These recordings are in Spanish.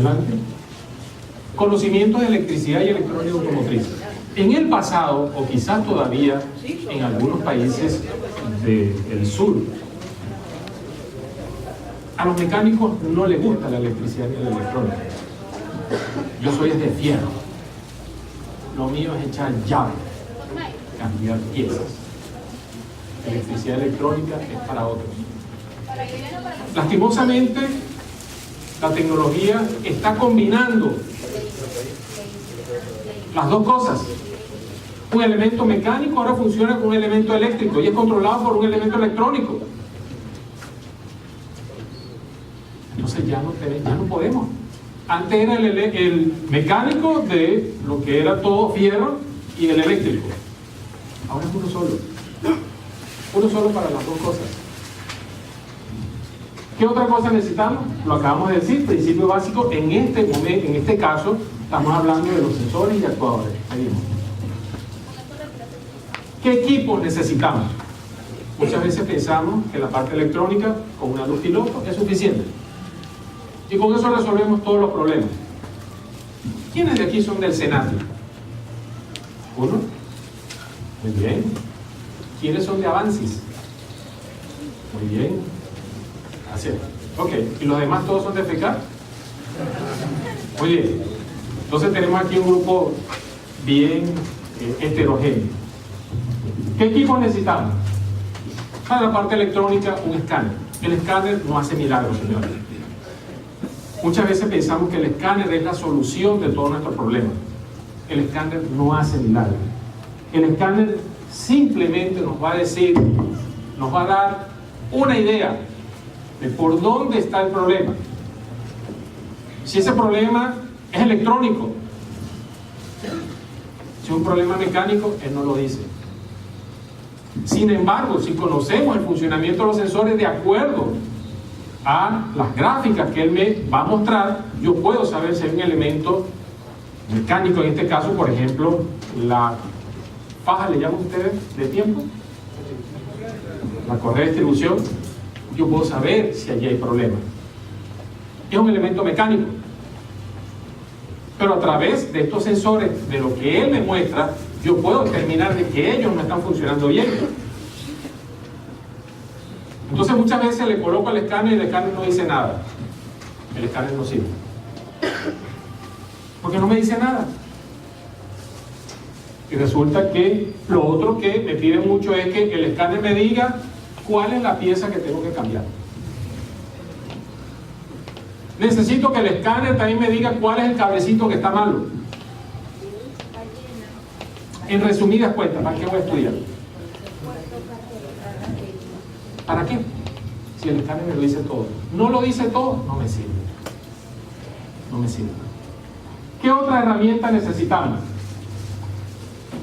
Adelante. Conocimientos de electricidad y electrónica automotriz. En el pasado, o quizás todavía en algunos países del sur, a los mecánicos no les gusta la electricidad ni la electrónica. Yo soy de fierro. Lo mío es echar llave, cambiar piezas. Electricidad electrónica es para otros. Lastimosamente, la tecnología está combinando las dos cosas. Un elemento mecánico ahora funciona con un elemento eléctrico y es controlado por un elemento electrónico. Entonces ya no podemos. Antes era el mecánico de lo que era todo fierro y el eléctrico. Ahora es uno solo. Uno solo para las dos cosas. ¿Qué otra cosa necesitamos? Lo acabamos de decir, principio básico. En este momento, en este caso, estamos hablando de los sensores y actuadores. Seguimos. ¿Qué equipos necesitamos? Muchas veces pensamos que la parte electrónica con una luz piloto es suficiente. Y con eso resolvemos todos los problemas. ¿Quiénes de aquí son del Senati? ¿Uno? Muy bien. ¿Quiénes son de Avansis? Muy bien. Así es. Ok. ¿Y los demás todos son de FECAR? Muy bien. Entonces tenemos aquí un grupo bien heterogéneo. ¿Qué equipos necesitamos? Para la parte electrónica, un escáner. El escáner no hace milagros, señores. Muchas veces pensamos que el escáner es la solución de todos nuestros problemas. El escáner no hace milagros. El escáner simplemente nos va a decir, nos va a dar una idea de por dónde está el problema. Si ese problema es electrónico, si es un problema mecánico, él no lo dice. Sin embargo, si conocemos el funcionamiento de los sensores de acuerdo a las gráficas que él me va a mostrar, yo puedo saber si hay un elemento mecánico, en este caso, por ejemplo, la faja, ¿le llaman ustedes de tiempo? La correa de distribución. Yo puedo saber si allí hay problema. Es un elemento mecánico. Pero a través de estos sensores, de lo que él me muestra, yo puedo determinar de que ellos no están funcionando bien. Entonces muchas veces le coloco el escáner y el escáner no dice nada. El escáner no sirve. Porque no me dice nada. Y resulta que lo otro que me pide mucho es que el escáner me diga cuál es la pieza que tengo que cambiar. Necesito que el escáner también me diga cuál es el cablecito que está malo. En resumidas cuentas, ¿para qué voy a estudiar? ¿Para qué? Si el escáner me lo dice todo. No lo dice todo, no me sirve. No me sirve. ¿Qué otra herramienta necesitamos?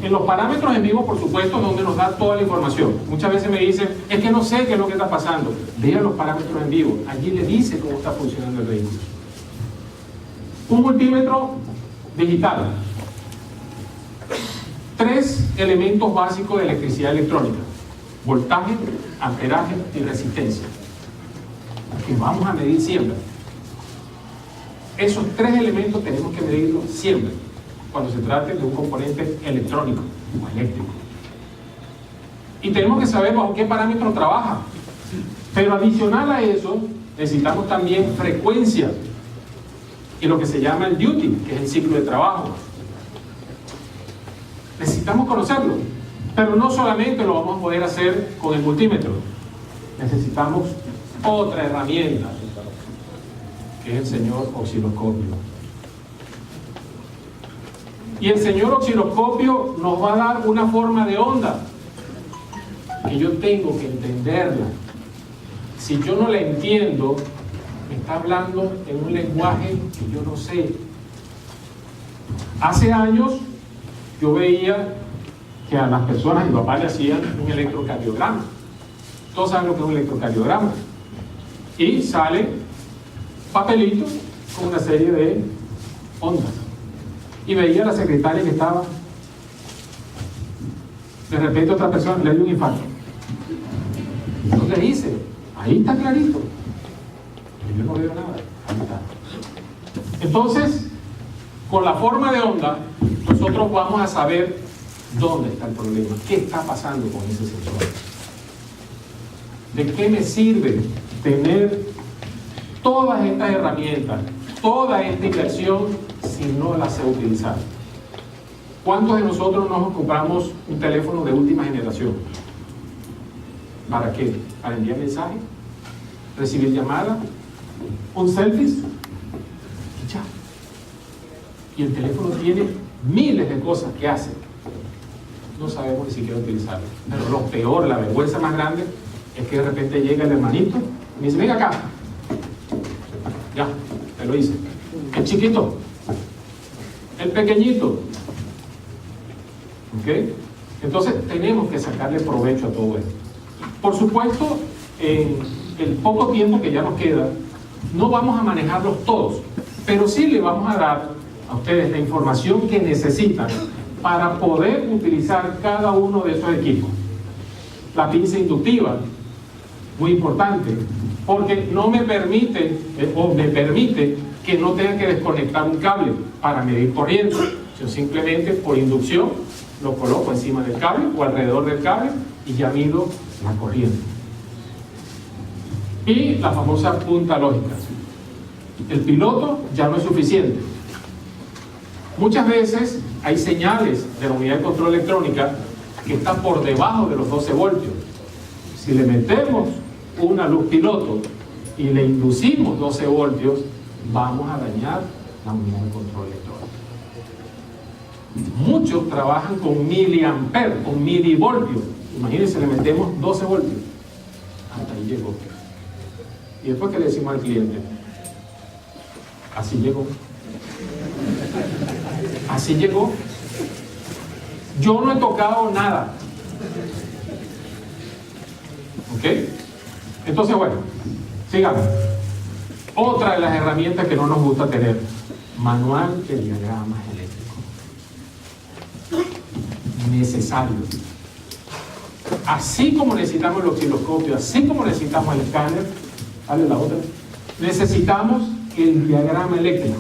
En los parámetros en vivo, por supuesto, donde nos da toda la información. Muchas veces me dicen, es que no sé qué es lo que está pasando. Vean los parámetros en vivo. Allí le dice cómo está funcionando el vehículo. Un multímetro digital. 3 elementos básicos de electricidad electrónica: voltaje, amperaje y resistencia, que vamos a medir siempre. Esos 3 elementos tenemos que medirlos siempre cuando se trate de un componente electrónico o eléctrico. Y tenemos que saber bajo qué parámetro trabaja. Pero adicional a eso, necesitamos también frecuencia y lo que se llama el duty, que es el ciclo de trabajo. Necesitamos conocerlo, pero no solamente lo vamos a poder hacer con el multímetro. Necesitamos otra herramienta, que es el señor osciloscopio. Y el señor osciloscopio nos va a dar una forma de onda que yo tengo que entenderla. Si yo no la entiendo, me está hablando en un lenguaje que yo no sé. Hace años yo veía que a las personas, mi papá le hacían un electrocardiograma. Todos saben lo que es un electrocardiograma. Y sale papelito con una serie de ondas. Y veía a la secretaria que estaba. De repente otra persona le dio un infarto. Entonces le dice, ahí está clarito. Y yo no veo nada. Ahí está. Entonces, con la forma de onda, nosotros vamos a saber dónde está el problema, qué está pasando con ese sensor. ¿De qué me sirve tener todas estas herramientas, toda esta inversión, si no la sé utilizar? ¿Cuántos de nosotros nos compramos un teléfono de última generación? ¿Para qué? ¿Para enviar mensajes? ¿Recibir llamadas? ¿Un selfie? Y ya. Y el teléfono tiene miles de cosas que hace. No sabemos ni siquiera utilizarlo. Pero lo peor, la vergüenza más grande, es que de repente llega el hermanito y me dice, venga acá. Ya, te lo hice. El chiquito. El pequeñito. ¿Ok? Entonces tenemos que sacarle provecho a todo esto. Por supuesto, en el poco tiempo que ya nos queda, no vamos a manejarlos todos, pero sí le vamos a dar a ustedes la información que necesitan para poder utilizar cada uno de esos equipos. La pinza inductiva, muy importante, porque no me permite, o me permite que no tenga que desconectar un cable para medir corriente. Yo simplemente por inducción lo coloco encima del cable o alrededor del cable y ya mido la corriente. Y la famosa punta lógica. El piloto ya no es suficiente. Muchas veces hay señales de la unidad de control electrónica que están por debajo de los 12 voltios. Si le metemos una luz piloto y le inducimos 12 voltios, vamos a dañar la unidad de control electrónica. Muchos trabajan con miliamperes, con milivoltios. Imagínense, le metemos 12 voltios. Hasta ahí llegó. Y después, ¿qué le decimos al cliente? Así llegó. Así llegó. Yo no he tocado nada. ¿Ok? Entonces, bueno, sigamos. Otra de las herramientas que no nos gusta tener: manual de diagramas eléctricos. Necesario. Así como necesitamos el osciloscopio, así como necesitamos el escáner, dale la otra, necesitamos el diagrama eléctrico.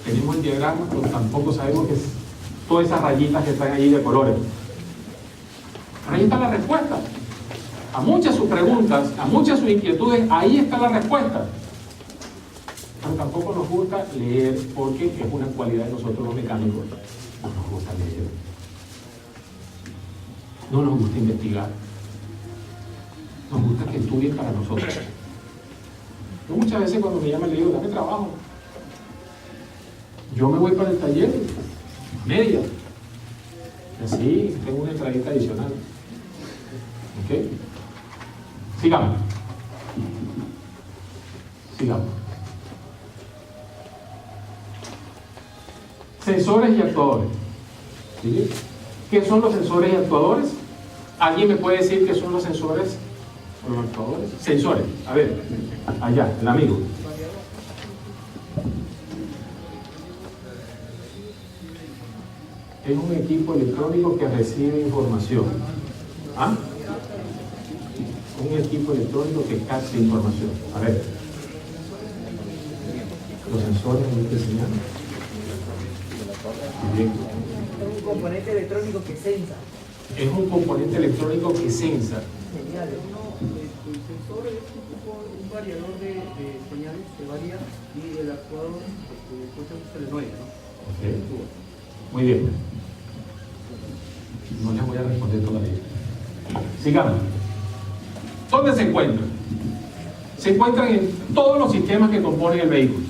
Tenemos el diagrama, pero tampoco sabemos que es todas esas rayitas que están allí de colores. Pero ahí está la respuesta. A muchas de sus preguntas, a muchas de sus inquietudes, ahí está la respuesta. Pero tampoco nos gusta leer, porque es una cualidad de nosotros los mecánicos. No nos gusta leer. No nos gusta investigar. Nos gusta que estudien para nosotros. Yo muchas veces cuando me llaman le digo, dame trabajo. Yo me voy para el taller, media. Y así tengo una entradita adicional. ¿Ok? Sigamos. Sigamos. Sensores y actuadores. ¿Sí? ¿Qué son los sensores y actuadores? ¿Alguien me puede decir qué son los sensores o los actuadores? Sensores. A ver, allá, el amigo. Es un equipo electrónico que recibe información. ¿Ah? Un equipo electrónico que capta información. A ver. Los sensores me están enseñando. Bien. Es un componente electrónico que sensa. Es un componente electrónico que sensa. Señales. El sensor es un variador de señales que varía y el actuador pues es solenoide, ¿no? Okay. Muy bien. No les voy a responder todavía. Sigamos. ¿Dónde se encuentran? Se encuentran en todos los sistemas que componen el vehículo.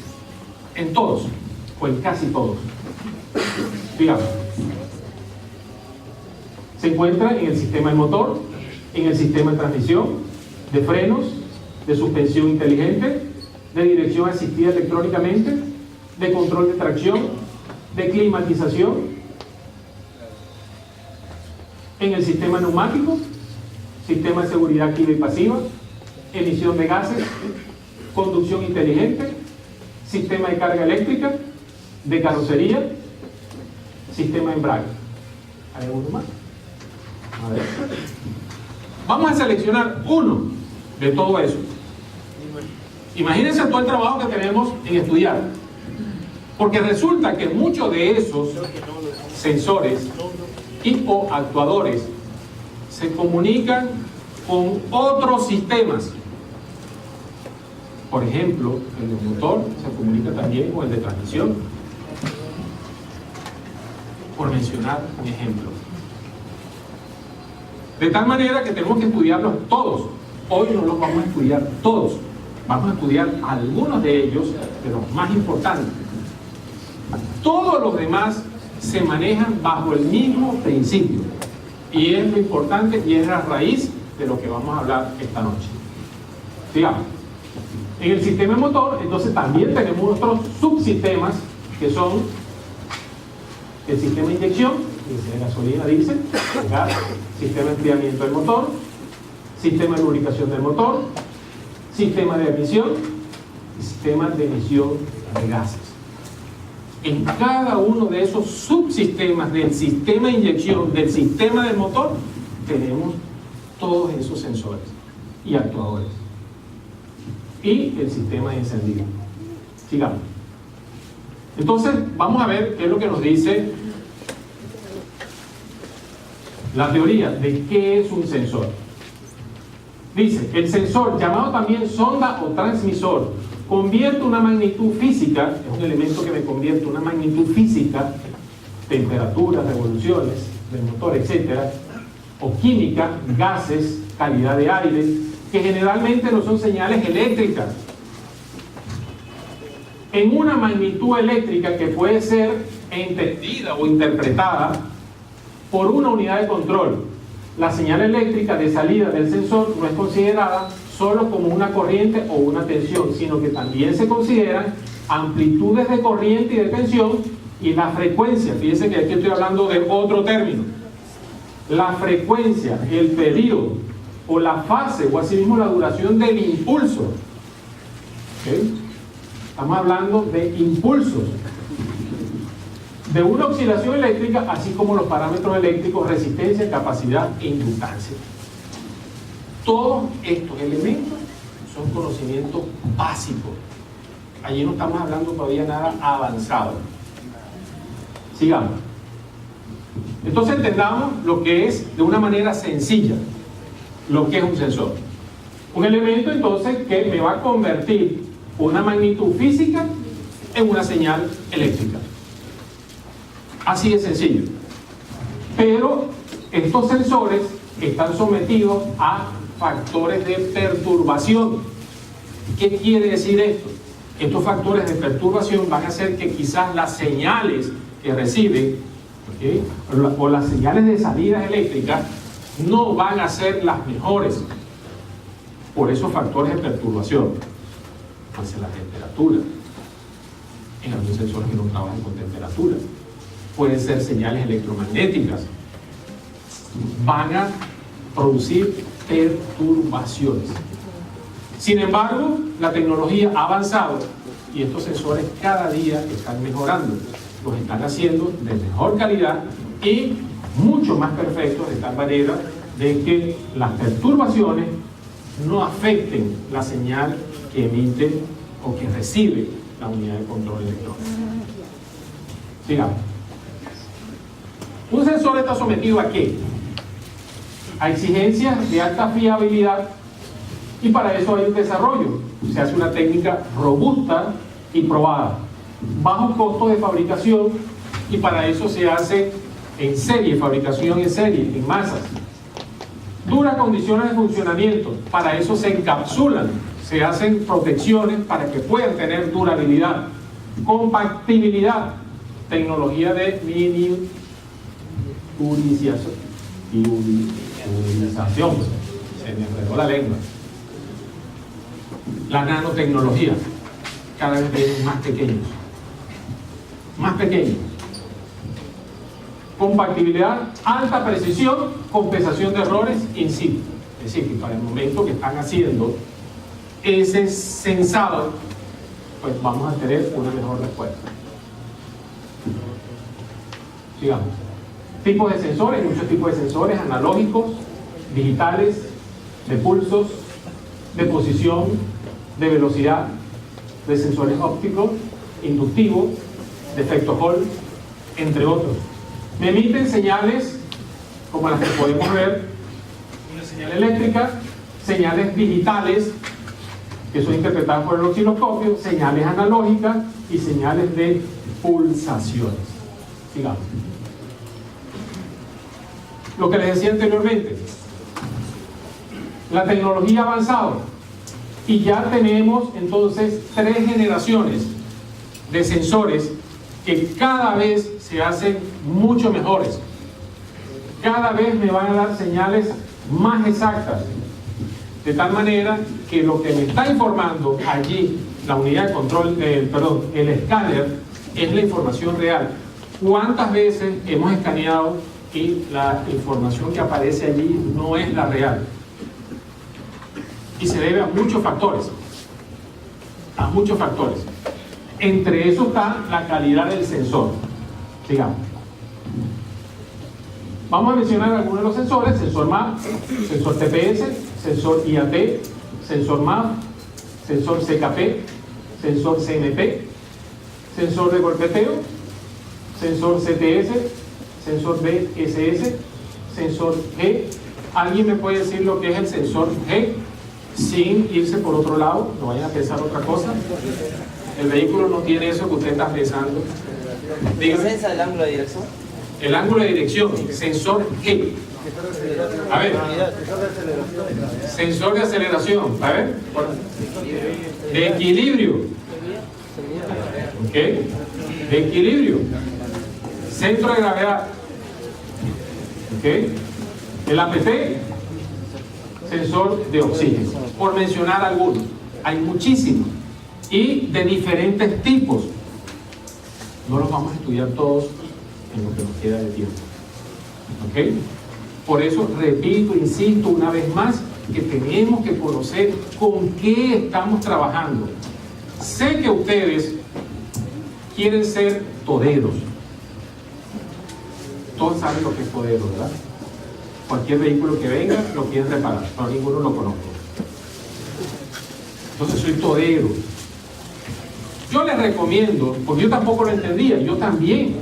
En todos, o en casi todos. Digamos. Se encuentra en el sistema de motor, en el sistema de transmisión, de frenos, de suspensión inteligente, de dirección asistida electrónicamente, de control de tracción, de climatización, en el sistema neumático, sistema de seguridad activa y pasiva, emisión de gases, conducción inteligente, sistema de carga eléctrica, de carrocería, sistema de embrague. ¿Hay alguno más? A ver. Vamos a seleccionar uno de todo eso. Imagínense todo el trabajo que tenemos en estudiar. Porque resulta que muchos de esos sensores y o actuadores se comunican con otros sistemas. Por ejemplo, el del motor se comunica también con el de transmisión. Por mencionar un ejemplo. De tal manera que tenemos que estudiarlos todos. Hoy no los vamos a estudiar todos. Vamos a estudiar algunos de ellos, de los más importantes. Todos los demás se manejan bajo el mismo principio. Y es lo importante y es la raíz de lo que vamos a hablar esta noche. Digamos, en el sistema motor, entonces también tenemos otros subsistemas que son el sistema de inyección, de gasolina, diésel, gas, sistema de enfriamiento del motor, sistema de lubricación del motor, sistema de emisión y sistema de emisión de gases. En cada uno de esos subsistemas del sistema de inyección, del sistema del motor, tenemos todos esos sensores y actuadores. Y el sistema de encendido. Sigamos. Entonces, vamos a ver qué es lo que nos dice la teoría de qué es un sensor. Dice, el sensor, llamado también sonda o transmisor, convierte una magnitud física, es un elemento que me convierte una magnitud física, temperaturas, revoluciones del motor, etcétera, o química, gases, calidad de aire, que generalmente no son señales eléctricas, en una magnitud eléctrica que puede ser entendida o interpretada por una unidad de control. La señal eléctrica de salida del sensor no es considerada solo como una corriente o una tensión, sino que también se consideran amplitudes de corriente y de tensión y la frecuencia. Fíjense que aquí estoy hablando de otro término. La frecuencia, el periodo o la fase o asimismo la duración del impulso. ¿Okay? Estamos hablando de impulsos de una oscilación eléctrica, así como los parámetros eléctricos, resistencia, capacidad e inductancia. Todos estos elementos son conocimientos básicos. Allí no estamos hablando todavía nada avanzado. Sigamos. Entonces entendamos lo que es de una manera sencilla lo que es un sensor. Un elemento entonces que me va a convertir una magnitud física en una señal eléctrica. Así de sencillo. Pero estos sensores están sometidos a factores de perturbación. ¿Qué quiere decir esto? Estos factores de perturbación van a hacer que quizás las señales que reciben, ¿okay?, o las señales de salidas eléctricas no van a ser las mejores por esos factores de perturbación. Puede ser la temperatura. En algunos sensores que no trabajan con temperatura. Pueden ser señales electromagnéticas. Van a producir perturbaciones. Sin embargo, la tecnología ha avanzado y estos sensores cada día están mejorando. Los están haciendo de mejor calidad y mucho más perfectos, de tal manera de que las perturbaciones no afecten la señal que emite o que recibe la unidad de control electrónico. Sigamos. Un sensor está sometido ¿a qué? A exigencias de alta fiabilidad y para eso hay un desarrollo. Se hace una técnica robusta y probada, bajo costo de fabricación y para eso se hace en serie, fabricación en serie, en masas. Duras condiciones de funcionamiento, para eso se encapsulan, se hacen protecciones para que puedan tener durabilidad. Compatibilidad, tecnología de miniaturización, se me enredó la lengua. La nanotecnología, cada vez vienen más pequeños. Más pequeños. Compatibilidad, alta precisión, compensación de errores in situ. Es decir, que para el momento que están haciendo ese sensado, pues vamos a tener una mejor respuesta. Sigamos. Tipos de sensores, muchos tipos de sensores analógicos, digitales, de pulsos, de posición, de velocidad, de sensores ópticos, inductivos, de efecto Hall, entre otros. Me emiten señales como las que podemos ver, una señal eléctrica, señales digitales que son interpretadas por el osciloscopio, señales analógicas y señales de pulsaciones. Sigamos. Lo que les decía anteriormente, la tecnología ha avanzado y ya tenemos entonces 3 generaciones de sensores que cada vez se hacen mucho mejores. Cada vez me van a dar señales más exactas, de tal manera que lo que me está informando allí la unidad de control, el escáner, es la información real. ¿Cuántas veces hemos escaneado y la información que aparece allí no es la real? Y se debe a muchos factores. A muchos factores. Entre eso está la calidad del sensor. Sigamos. Vamos a mencionar algunos de los sensores: sensor MAP, sensor TPS, sensor IAT, sensor MAP, sensor CKP, sensor CMP, sensor de golpeteo, sensor CTS, sensor BSS, sensor G. ¿Alguien me puede decir lo que es el sensor G sin irse por otro lado? No vayan a pensar otra cosa. El vehículo no tiene eso que usted está pensando. Dígame. ¿Sensa del ángulo de dirección? El ángulo de dirección, sensor G. A ver. Sensor de aceleración. A ver. De equilibrio. ¿Ok? De equilibrio. Centro de gravedad. ¿Ok? El APT. Sensor de oxígeno. Por mencionar algunos. Hay muchísimos. Y de diferentes tipos. No los vamos a estudiar todos en lo que nos queda de tiempo. ¿Ok? Por eso repito, insisto una vez más, que tenemos que conocer con qué estamos trabajando. Sé que ustedes quieren ser toderos. Todos saben lo que es todero, ¿verdad? Cualquier vehículo que venga lo quieren reparar, pero ninguno lo conozco. Entonces soy todero. Yo les recomiendo, porque yo tampoco lo entendía, yo también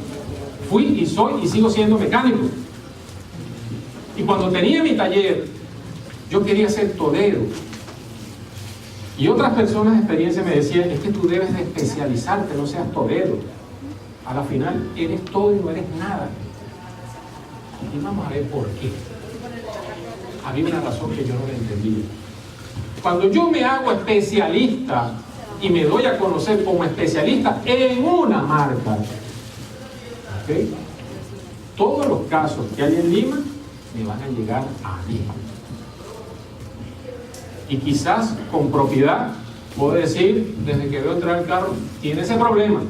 fui y soy y sigo siendo mecánico. Y cuando tenía mi taller, yo quería ser todero. Y otras personas de experiencia me decían, es que tú debes de especializarte, no seas todero. A la final eres todo y no eres nada. Y vamos a ver por qué. Había una razón que yo no la entendía. Cuando yo me hago especialista y me doy a conocer como especialista en una marca, ¿okay? Todos los casos que hay en Lima me van a llegar a mí. Y quizás con propiedad puedo decir, desde que veo entrar el carro, tiene ese problema.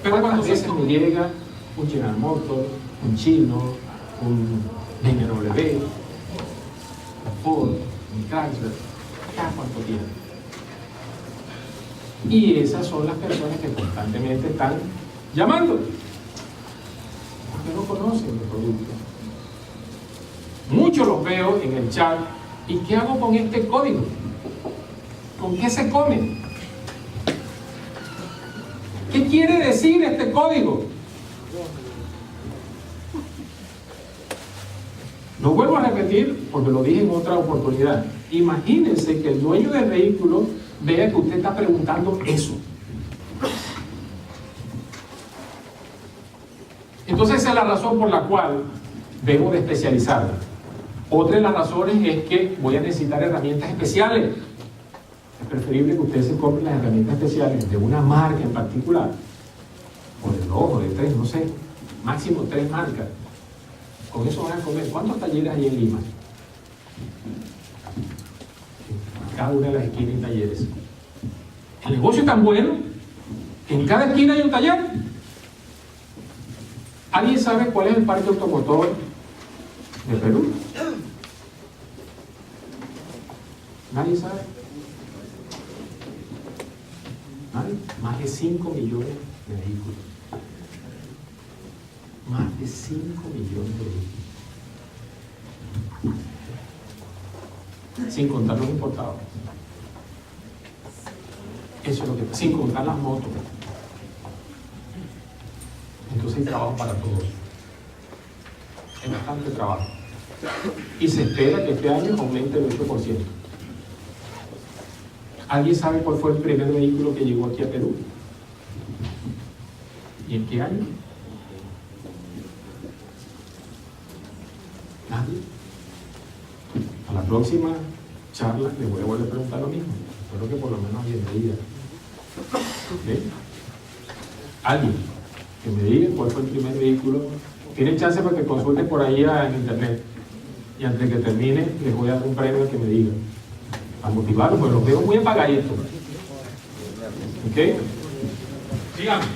Pero cuántas veces me llega un General Motors, un Chino, un BMW, un Ford, un Chrysler, cada cuánto tiempo. Y esas son las personas que constantemente están llamando, porque no conocen el producto. Muchos los veo en el chat. ¿Y qué hago con este código? ¿Con qué se come? ¿Qué quiere decir este código? Lo vuelvo a repetir porque lo dije en otra oportunidad. Imagínense que el dueño del vehículo vea que usted está preguntando eso. Entonces esa es la razón por la cual debo de especializarme. Otra de las razones es que voy a necesitar herramientas especiales. Es preferible que ustedes se compren las herramientas especiales de una marca en particular, o de 2 o de 3, no sé, máximo 3 marcas. Con eso van a comer. ¿Cuántos talleres hay en Lima? Cada una de las esquinas hay talleres. El negocio es tan bueno que en cada esquina hay un taller. ¿Alguien sabe cuál es el parque automotor de Perú? ¿Nadie sabe? ¿Nadie? Más de 5 millones de vehículos. Más de 5 millones de vehículos. Sin contar los importados. Eso es lo que, sin contar las motos. Entonces hay trabajo para todos. Hay bastante trabajo. Y se espera que este año aumente el 8%. ¿Alguien sabe cuál fue el primer vehículo que llegó aquí a Perú? ¿Y en qué año? Nadie. A la próxima charla les voy a volver a preguntar lo mismo. Espero que por lo menos alguien me diga. ¿Ven? Alguien que me diga cuál fue el primer vehículo. Tienen chance para que consulten por ahí en internet. Y antes de que termine, les voy a dar un premio que me diga. A motivarlos, porque los veo muy apagaditos. ¿Ok? Sigamos.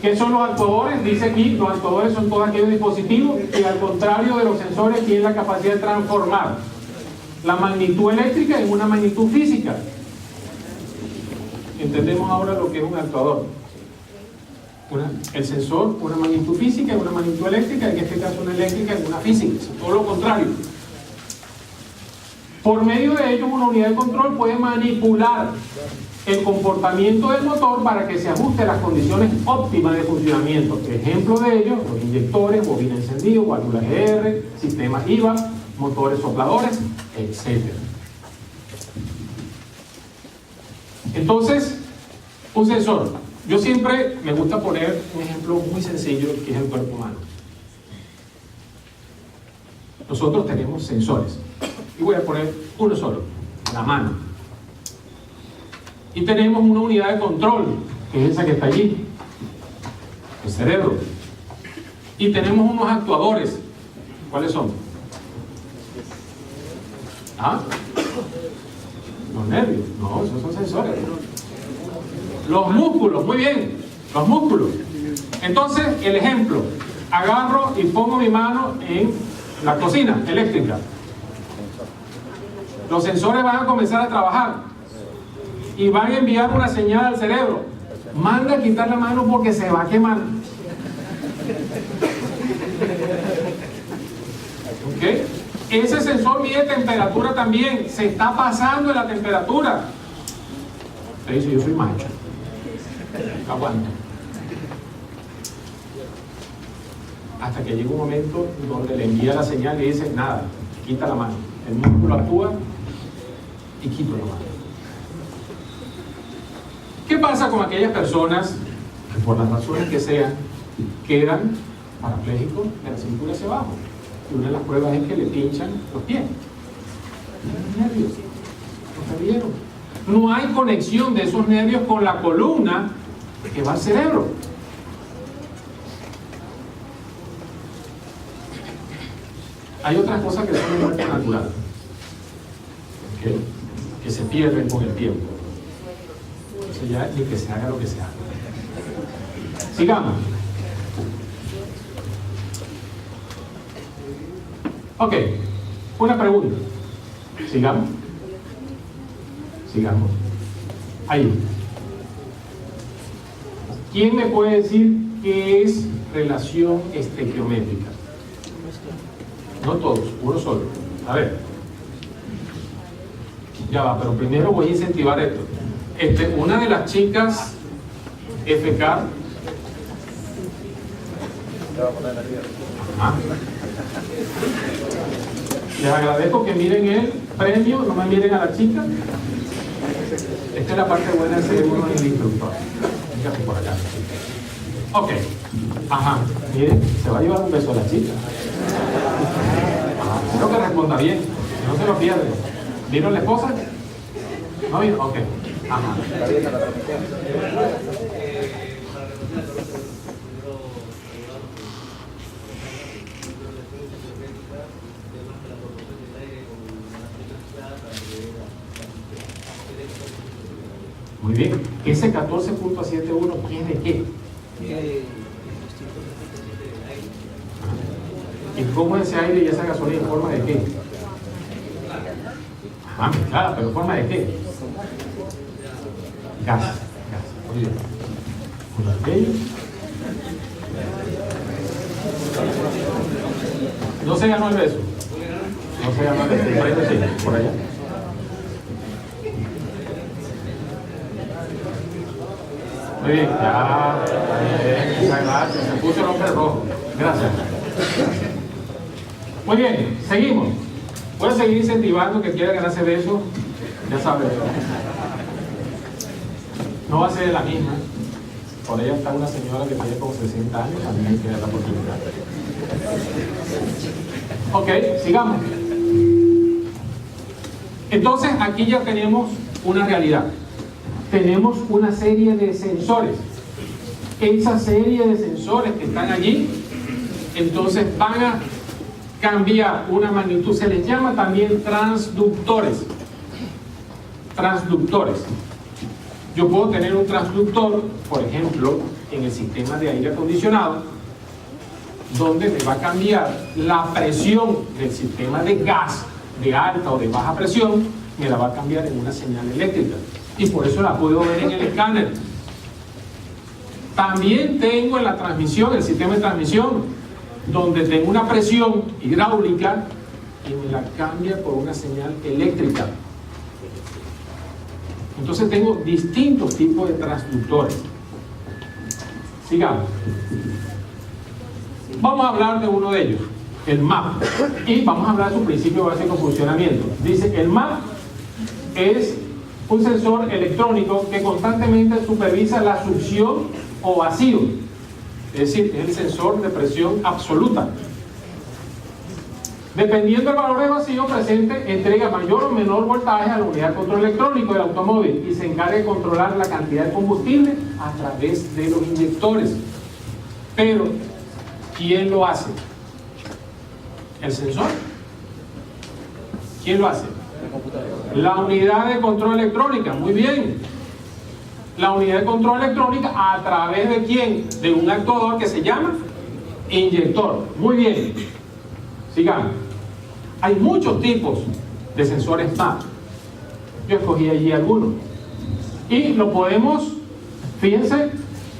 ¿Qué son los actuadores? Dice aquí, los actuadores son todos aquellos dispositivos que, al contrario de los sensores, tienen la capacidad de transformar la magnitud eléctrica en una magnitud física. Entendemos ahora lo que es un actuador. El sensor, una magnitud física, una magnitud eléctrica, en este caso una eléctrica y una física, es todo lo contrario. Por medio de ellos, una unidad de control puede manipular el comportamiento del motor para que se ajuste a las condiciones óptimas de funcionamiento. Ejemplo de ellos, los inyectores, bobina encendido, válvulas GR, sistemas IVA, motores sopladores, etc. Entonces, un sensor. Yo siempre me gusta poner un ejemplo muy sencillo que es el cuerpo humano. Nosotros tenemos sensores. Y voy a poner uno solo, la mano. Y tenemos una unidad de control, que es esa que está allí, el cerebro. Y tenemos unos actuadores. ¿Cuáles son? ¿Ah? Los nervios. No, esos son sensores. Los músculos, muy bien, los músculos. Entonces, el ejemplo, agarro y pongo mi mano en la cocina eléctrica. Los sensores van a comenzar a trabajar y van a enviar una señal al cerebro. Manda a quitar la mano porque se va a quemar. ¿Ok? Ese sensor mide temperatura también. Se está pasando la temperatura. Usted dice, yo soy macho. Aguanto. Hasta que llega un momento donde le envía la señal y dice, nada, quita la mano. El músculo actúa y quita la mano. ¿Qué pasa con aquellas personas que, por las razones que sean, quedan parapléjicos de la cintura hacia abajo? Y una de las pruebas es que le pinchan los pies. Los nervios. ¿Lo sabieron? No hay conexión de esos nervios con la columna que va al cerebro. Hay otras cosas que son de muerte natural, ¿okay? Que se pierden con el tiempo. Eso ya ni que se haga lo que se haga. Sigamos. Ok, una pregunta. Sigamos. Sigamos. Ahí. ¿Quién me puede decir qué es relación estequiométrica? No todos, uno solo. A ver. Ya va, pero primero voy a incentivar esto. Una de las chicas FK. Ajá. Les agradezco que miren el premio, no me miren a la chica. Esta es la parte buena de ser uno del instructor. Fíjate por acá. Ok. Ajá. Miren, se va a llevar un beso a la chica. Espero que responda bien, no se lo pierde. ¿Vino la esposa? ¿No vino? Ok. Ajá. Muy bien. Ese 14.71, ¿qué es de qué? ¿Y cómo ese aire y esa gasolina en forma de qué? Ah, mezclada, pero ¿en forma de qué? Gas. Muy bien. Con aquello. No se ganó el beso. No se ganó el beso. Por allá. Muy bien, ya. Muchas gracias. Se puso el hombre rojo. Gracias. Muy bien, seguimos. Voy a seguir incentivando que quiera ganarse de eso. Ya saben. No va a ser la misma. Por ella está una señora que tiene como 60 años, también queda la oportunidad. Ok, sigamos. Entonces, aquí ya tenemos una realidad. Tenemos una serie de sensores. Esa serie de sensores que están allí, entonces van a cambiar una magnitud. Se les llama también transductores. Transductores. Yo puedo tener un transductor, por ejemplo, en el sistema de aire acondicionado, donde me va a cambiar la presión del sistema de gas de alta o de baja presión, me la va a cambiar en una señal eléctrica. Y por eso la puedo ver en el escáner. También tengo en la transmisión, el sistema de transmisión, donde tengo una presión hidráulica y me la cambia por una señal eléctrica. Entonces tengo distintos tipos de transductores. Sigamos. Vamos a hablar de uno de ellos, el MAP. Y vamos a hablar de su principio básico de funcionamiento. Dice, el MAP es un sensor electrónico que constantemente supervisa la succión o vacío. Es decir, es el sensor de presión absoluta. Dependiendo del valor de vacío presente, entrega mayor o menor voltaje a la unidad de control electrónico del automóvil y se encarga de controlar la cantidad de combustible a través de los inyectores. Pero, ¿quién lo hace? ¿El sensor? ¿Quién lo hace? La unidad de control electrónica. Muy bien. La unidad de control electrónica, ¿a través de quién? De un actuador que se llama inyector. Muy bien. Sigamos. Hay muchos tipos de sensores MAP. Yo escogí allí algunos. Y lo podemos, fíjense,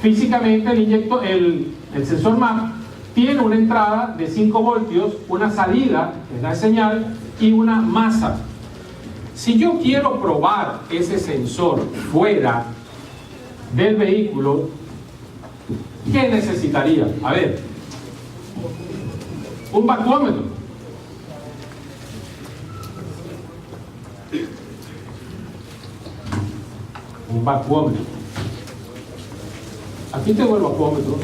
físicamente el sensor MAP tiene una entrada de 5 voltios, una salida, que es la señal, y una masa. Si yo quiero probar ese sensor fuera del vehículo, ¿qué necesitaría? A ver, un vacuómetro. Un vacuómetro. Aquí tengo el vacuómetro,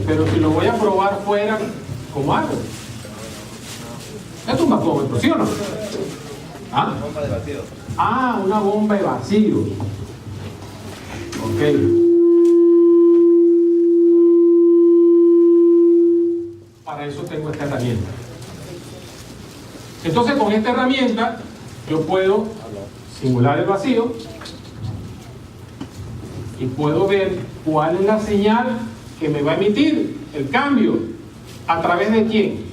pero si lo voy a probar fuera, ¿cómo hago? Es un vacuómetro, ¿sí o no? ¿Ah? Una bomba de vacío. Ah, una bomba de vacío. Ok. Para eso tengo esta herramienta. Entonces, con esta herramienta yo puedo simular el vacío y puedo ver cuál es la señal que me va a emitir el cambio. ¿A través de quién?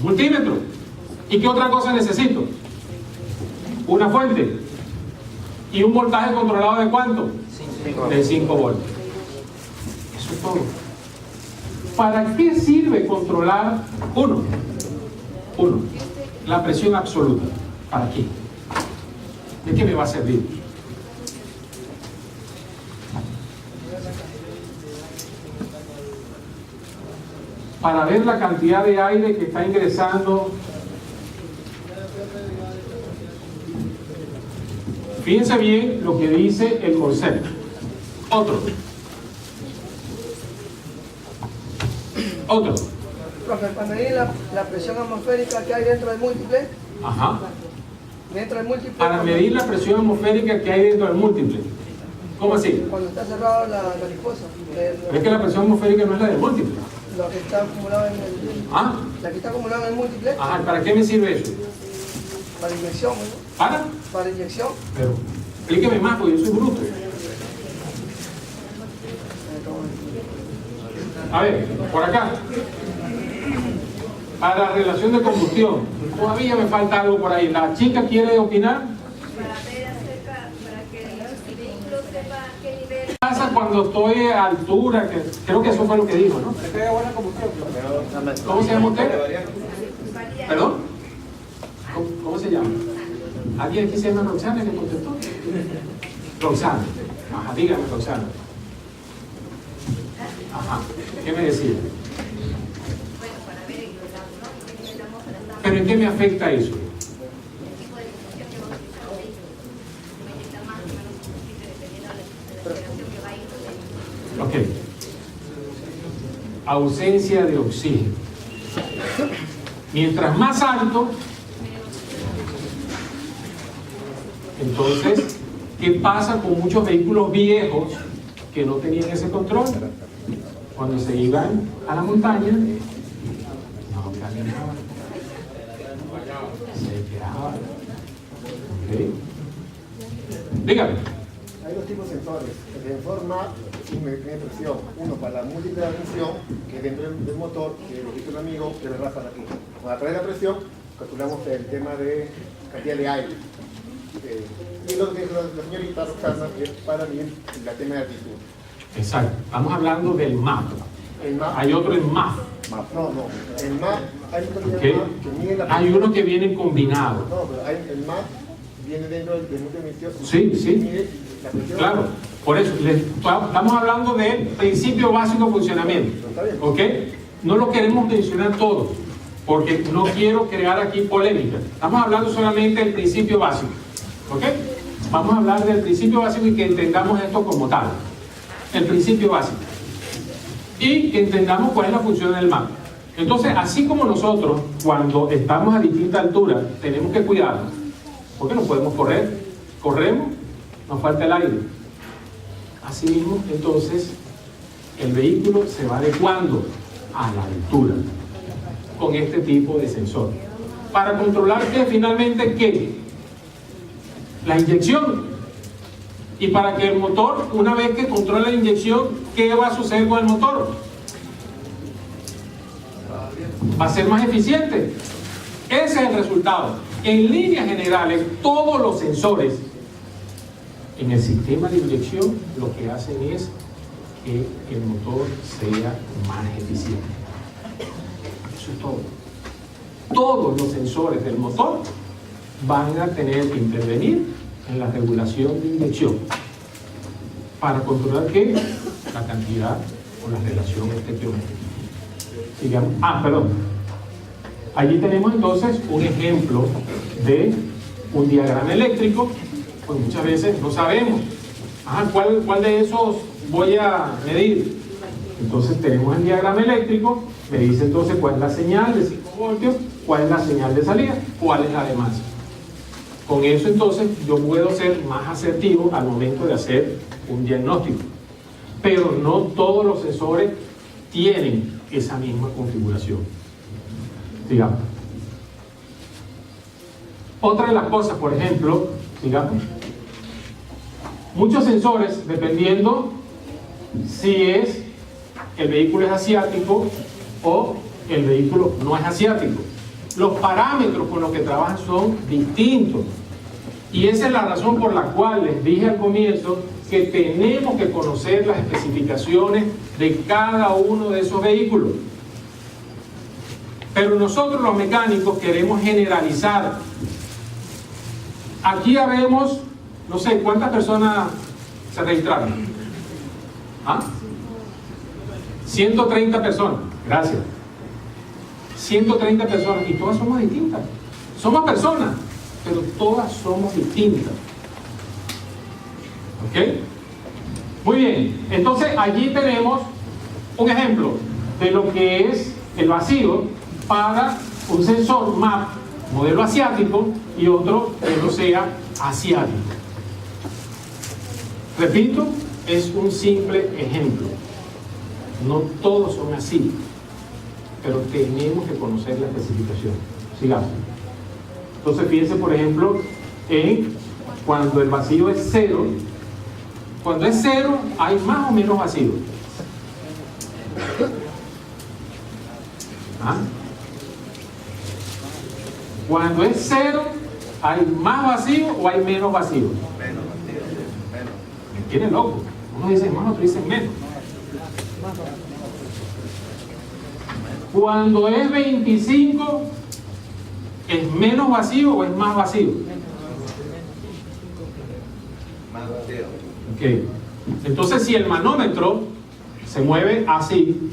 Multímetro. ¿Y qué otra cosa necesito? Una fuente. ¿Y un voltaje controlado de cuánto? De 5 voltios. Eso es todo. ¿Para qué sirve controlar uno? La presión absoluta. ¿Para qué? ¿De qué me va a servir? Para ver la cantidad de aire que está ingresando. Fíjense bien lo que dice el concepto. Otro. Profe, para medir la presión atmosférica que hay dentro del múltiple. Ajá. Dentro del múltiple. Para medir la presión atmosférica que hay dentro del múltiple. ¿Cómo así? Cuando está cerrado la mariposa. Es que la presión atmosférica no es la del múltiple. Lo que está acumulado en el. ¿Ah? La que está acumulada en el múltiple. Ajá, ¿para qué me sirve eso? Para inyección, ¿no? ¿Para? Para inyección. Pero, explíqueme más, porque yo soy bruto. A ver, por acá. Para la relación de combustión. Todavía me falta algo por ahí. ¿La chica quiere opinar? Para ver acerca, para que el vehículo sepa qué nivel. ¿Qué pasa cuando estoy a altura? Creo que eso fue lo que dijo, ¿no? ¿Cómo se llama usted? ¿Perdón? ¿Cómo se llama? ¿Alguien aquí se llama Roxana que contestó? Roxana. Ajá, dígame, Roxana. Ajá, ¿qué me decía? Bueno, para ver el diagnóstico que necesitamos para estar ¿Pero en qué me afecta eso? el tipo de distribución que vamos a utilizar los vehículos. Me inyecta más o menos combustible dependiendo de la operación que va a ir con el vehículo. Ok. Ausencia de oxígeno. Mientras más alto, entonces, ¿qué pasa con muchos vehículos viejos que no tenían ese control? Cuando se iban a la montaña, no caminaban, se quedaban. ¿Ok? Dígame. Hay dos tipos de sensores, el sensor MAP y de presión. Uno para la múltiple admisión, que es dentro del motor, que lo dice un amigo, que le rajan aquí. A través de la presión, calculamos el tema de cantidad de aire. Y lo que dijo la señorita Roxana es para medir el tema de altitud. Exacto. Estamos hablando del MAP. El MAP, Hay otro en MAP. no, el MAP, hay un ¿Ok? que mide la Hay presión. uno que viene combinado. No, pero el MAP viene dentro del múltiple admisión. Sí, sí. Mide la presión. Claro, por eso, estamos hablando del principio básico de funcionamiento. ¿Ok? No lo queremos mencionar todos, porque no quiero crear aquí polémica. Estamos hablando solamente del principio básico. ¿Ok? Vamos a hablar del principio básico y que entendamos esto como tal. El principio básico. Y que entendamos cuál es la función del MAP. Entonces, así como nosotros, cuando estamos a distinta altura, tenemos que cuidarnos, porque no podemos correr, corremos, nos falta el aire. Asimismo, entonces, el vehículo se va adecuando a la altura con este tipo de sensor. Para controlar que finalmente, ¿qué? La inyección. Y para que el motor, una vez que controla la inyección, ¿qué va a suceder con el motor? Va a ser más eficiente. Ese es el resultado. En líneas generales, todos los sensores en el sistema de inyección lo que hacen es que el motor sea más eficiente. Eso es todo. Todos los sensores del motor van a tener que intervenir en la regulación de inyección para controlar ¿qué? La cantidad o la relación estequiométrica. Digamos, perdón. Allí tenemos entonces un ejemplo de un diagrama eléctrico. Pues muchas veces no sabemos ¿cuál de esos voy a medir? Entonces tenemos el diagrama eléctrico, me dice entonces cuál es la señal de 5 voltios, cuál es la señal de salida, cuál es la de más. Con eso entonces yo puedo ser más asertivo al momento de hacer un diagnóstico. Pero no todos los sensores tienen esa misma configuración. Digamos. Otra de las cosas, por ejemplo, digamos, muchos sensores, dependiendo si el vehículo es asiático o el vehículo no es asiático. Los parámetros con los que trabajan son distintos. Y esa es la razón por la cual les dije al comienzo que tenemos que conocer las especificaciones de cada uno de esos vehículos. Pero nosotros los mecánicos queremos generalizar. Aquí ya vemos, no sé, ¿cuántas personas se registraron? 130 personas, gracias. 130 personas, y todas somos distintas. Somos personas, pero todas somos distintas. ¿Ok? Muy bien, entonces allí tenemos un ejemplo de lo que es el vacío para un sensor MAP modelo asiático y otro que no sea asiático. Repito, es un simple ejemplo. No todos son así, pero tenemos que conocer la especificación. Sigamos. Entonces fíjense, por ejemplo, en cuando el vacío es 0. Cuando es 0 hay más o menos vacío. Cuando es 0 hay más vacío o hay menos vacío. Menos, menos. Me tiene loco. Uno dice más, otro dice menos. Cuando es 25, ¿es menos vacío o es más vacío? Más vacío. Ok. Entonces, si el manómetro se mueve así,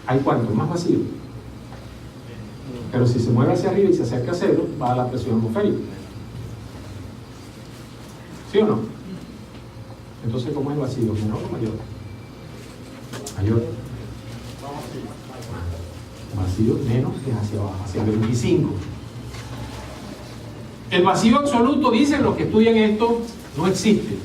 ¿hay cuánto? Más vacío. Pero si se mueve hacia arriba y se acerca a cero, va a la presión atmosférica. ¿Sí o no? Entonces, ¿cómo es el vacío? ¿Menor o mayor? Mayor. Vacío menos es hacia abajo, hacia el 25. El vacío absoluto, dicen los que estudian esto, no existe.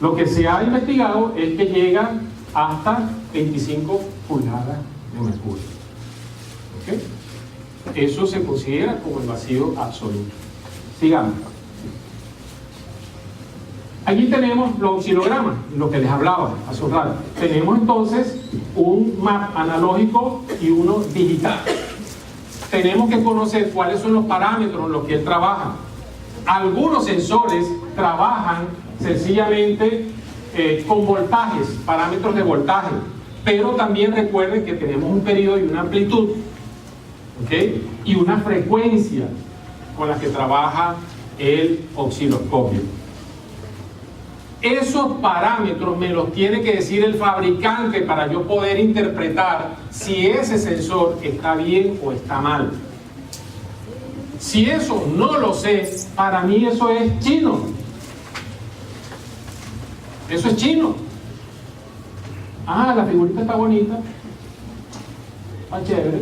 Lo que se ha investigado es que llega hasta 25 pulgadas de mercurio. ¿Ok? Eso se considera como el vacío absoluto. Sigamos. Aquí tenemos los oscilogramas, lo que les hablaba hace un rato. Tenemos entonces un map analógico y uno digital. Tenemos que conocer cuáles son los parámetros en los que él trabaja. Algunos sensores trabajan sencillamente con voltajes, parámetros de voltaje, pero también recuerden que tenemos un periodo y una amplitud, ¿okay? Y una frecuencia con la que trabaja el osciloscopio. Esos parámetros me los tiene que decir el fabricante para yo poder interpretar si ese sensor está bien o está mal. Si eso no lo sé, para mí eso es chino. Eso es chino. Ah, la figurita está bonita. Está chévere.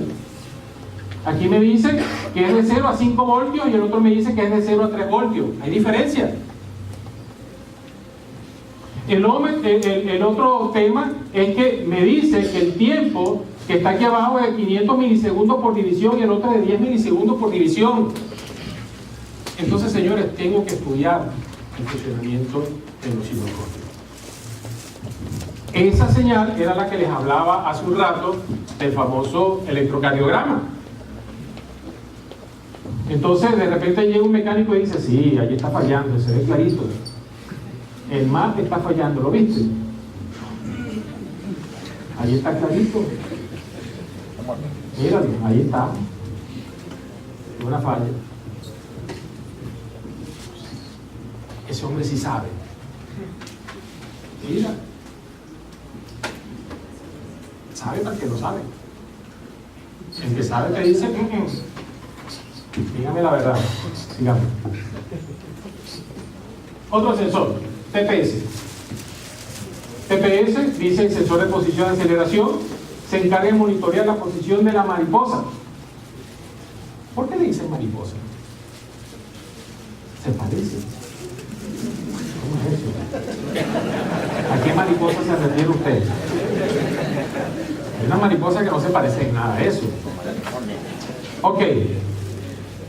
Aquí me dice que es de 0 a 5 voltios y el otro me dice que es de 0 a 3 voltios. Hay diferencia. El otro tema es que me dice que el tiempo que está aquí abajo es de 500 milisegundos por división y el otro de 10 milisegundos por división. Entonces, señores, tengo que estudiar el funcionamiento del osciloscopio. Esa señal era la que les hablaba hace un rato del famoso electrocardiograma. Entonces, de repente llega un mecánico y dice, sí, ahí está fallando, se ve clarito. El map está fallando, ¿lo viste? Ahí está clarito. Míralo, ahí está. Una falla. Ese hombre sí sabe. Mira. Sabe para que lo sabe. El que sabe te dice, dígame la verdad. Dígame. Otro sensor. TPS. TPS, dice el sensor de posición de aceleración, se encarga de monitorear la posición de la mariposa. ¿Por qué le dicen mariposa? Se parece. ¿Cómo es eso? ¿A qué mariposa se refiere usted? Es una mariposa que no se parece en nada a eso. Ok.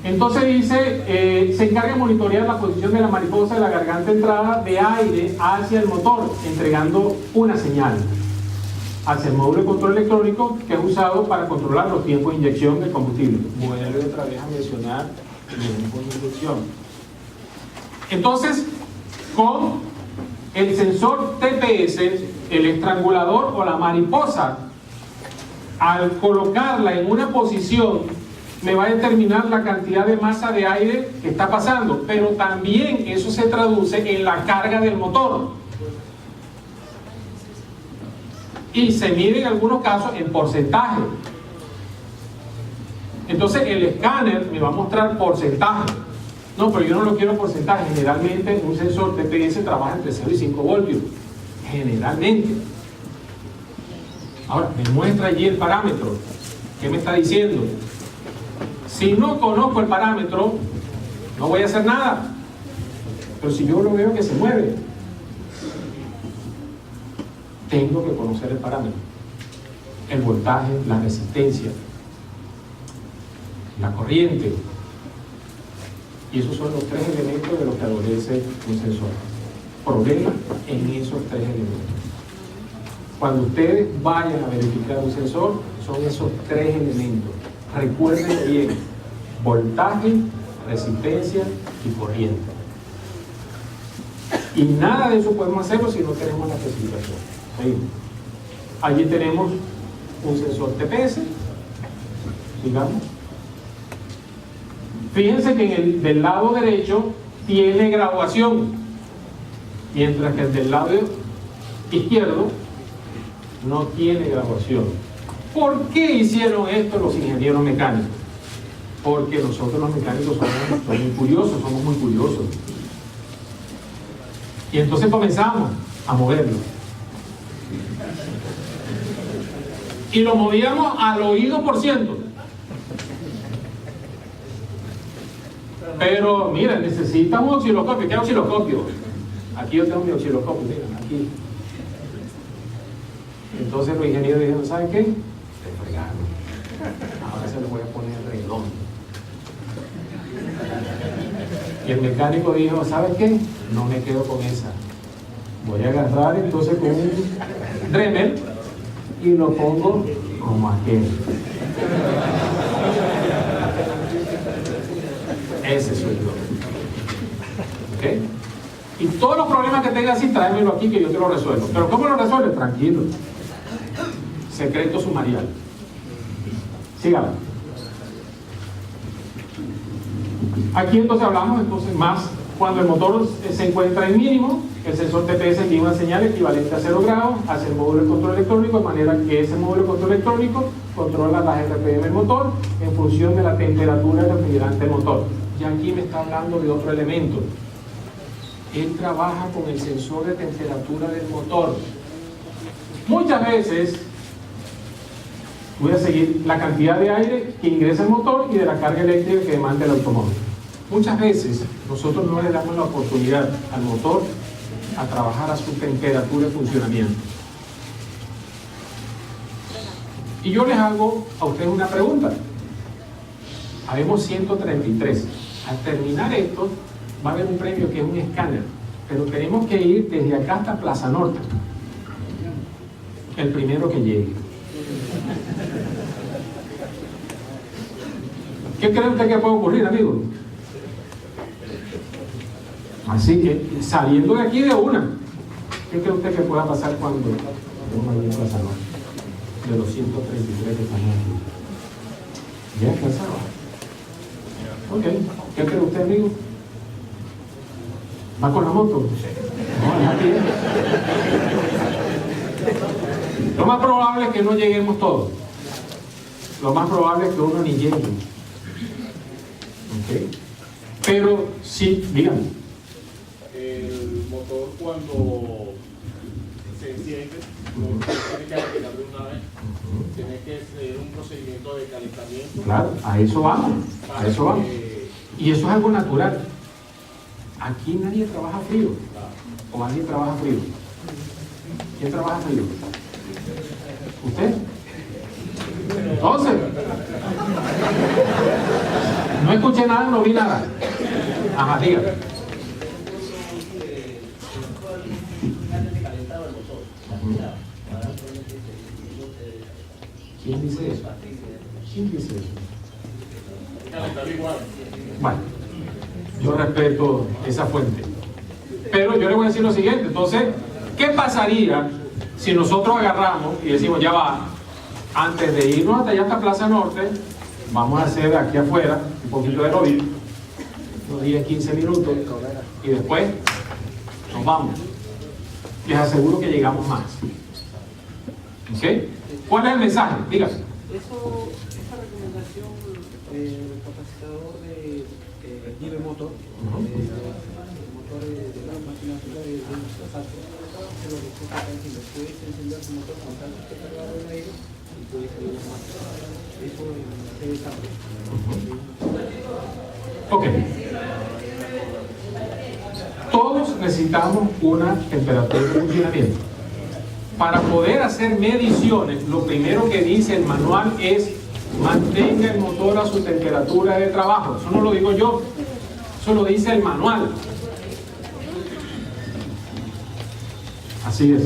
Entonces dice, se encarga de monitorear la posición de la mariposa de la garganta entrada de aire hacia el motor, entregando una señal hacia el módulo de control electrónico que es usado para controlar los tiempos de inyección del combustible. Vuelve otra vez a mencionar el tiempo de inyección. Entonces, con el sensor TPS, el estrangulador o la mariposa, al colocarla en una posición, me va a determinar la cantidad de masa de aire que está pasando, pero también eso se traduce en la carga del motor. Y se mide en algunos casos en porcentaje. Entonces el escáner me va a mostrar porcentaje. No, pero yo no lo quiero porcentaje. Generalmente un sensor TPS trabaja entre 0 y 5 voltios. Generalmente. Ahora, me muestra allí el parámetro. ¿Qué me está diciendo? Si no conozco el parámetro, no voy a hacer nada. Pero si yo lo veo que se mueve, tengo que conocer el parámetro. El voltaje, la resistencia, la corriente. Y esos son los 3 elementos de los que adolece un sensor. Problema en esos 3 elementos. Cuando ustedes vayan a verificar un sensor, son esos 3 elementos. Recuerden bien, voltaje, resistencia y corriente. Y nada de eso podemos hacerlo si no tenemos la especificación. Seguimos. Allí tenemos un sensor TPS, digamos. Fíjense que del lado derecho tiene graduación, mientras que el del lado izquierdo no tiene graduación. ¿Por qué hicieron esto los ingenieros mecánicos? Porque nosotros los mecánicos somos muy curiosos. Y entonces comenzamos a moverlo. Y lo movíamos al oído por ciento. Pero mira, necesita un osciloscopio. ¿Qué osciloscopio? Aquí yo tengo mi osciloscopio, miren, aquí. Entonces los ingenieros dijeron, ¿saben qué? Se fregaron. Ahora se lo voy a poner redondo. Y el mecánico dijo, ¿sabes qué? No me quedo con esa. Voy a agarrar entonces con un Dremel y lo pongo como aquel. Ese soy yo. ¿Ok? Y todos los problemas que tengas así, tráemelo aquí que yo te lo resuelvo. ¿Pero cómo lo resuelves? Tranquilo. Secreto sumarial. Sígame. Aquí entonces hablamos más cuando el motor se encuentra en mínimo, el sensor TPS envía una señal equivalente a 0 grados hacia el módulo de control electrónico, de manera que ese módulo de control electrónico controla las RPM del motor en función de la temperatura del refrigerante del motor. Y aquí me está hablando de otro elemento. Él trabaja con el sensor de temperatura del motor. Muchas veces voy a seguir la cantidad de aire que ingresa al motor y de la carga eléctrica que demanda el automóvil. Muchas veces nosotros no le damos la oportunidad al motor a trabajar a su temperatura de funcionamiento. Y yo les hago a ustedes una pregunta. Habemos 133. Al terminar esto, va a haber un premio que es un escáner, pero tenemos que ir desde acá hasta Plaza Norte. El primero que llegue. ¿Qué cree usted que puede ocurrir, amigo? Así que, saliendo de aquí de una, ¿qué cree usted que pueda pasar cuando uno llegue a Plaza Norte? De los 133 que están aquí. ¿Ya alcanzaba? Ok, ¿qué cree usted, amigo? ¿Va con la moto? No, es aquí. Lo más probable es que no lleguemos todos. Lo más probable es que uno ni llegue. ¿Okay? Pero sí, dígame. El motor cuando se enciende, tiene que arreglar de una vez. Tiene que ser un procedimiento de calentamiento. Claro, a eso vamos. A eso vamos. Y eso es algo natural. Aquí nadie trabaja frío. ¿O alguien trabaja frío? ¿Quién trabaja frío? ¿Usted? Entonces, no escuché nada, no vi nada. Ajá, dígame. ¿Quién dice eso? ¿Quién dice eso? Bueno, yo respeto esa fuente. Pero yo le voy a decir lo siguiente. Entonces, ¿qué pasaría si nosotros agarramos y decimos, ya va, antes de irnos hasta allá hasta Plaza Norte, vamos a hacer aquí afuera un poquito de aeróbico, unos 10, 15 minutos, y después nos vamos? Les aseguro que llegamos más. ¿Ok? ¿Cuál es el mensaje? Dígame. Esa recomendación del capacisador de nivel motor, motores de la máquina de los saltos, es lo que se está diciendo. Puedes encender tu motor con tanto que cargar el aire y puedes salir más. Eso se desarrolla. Ok. Todos necesitamos una temperatura de funcionamiento. Para poder hacer mediciones, lo primero que dice el manual es mantenga el motor a su temperatura de trabajo. Eso no lo digo yo, eso lo dice el manual. Así es.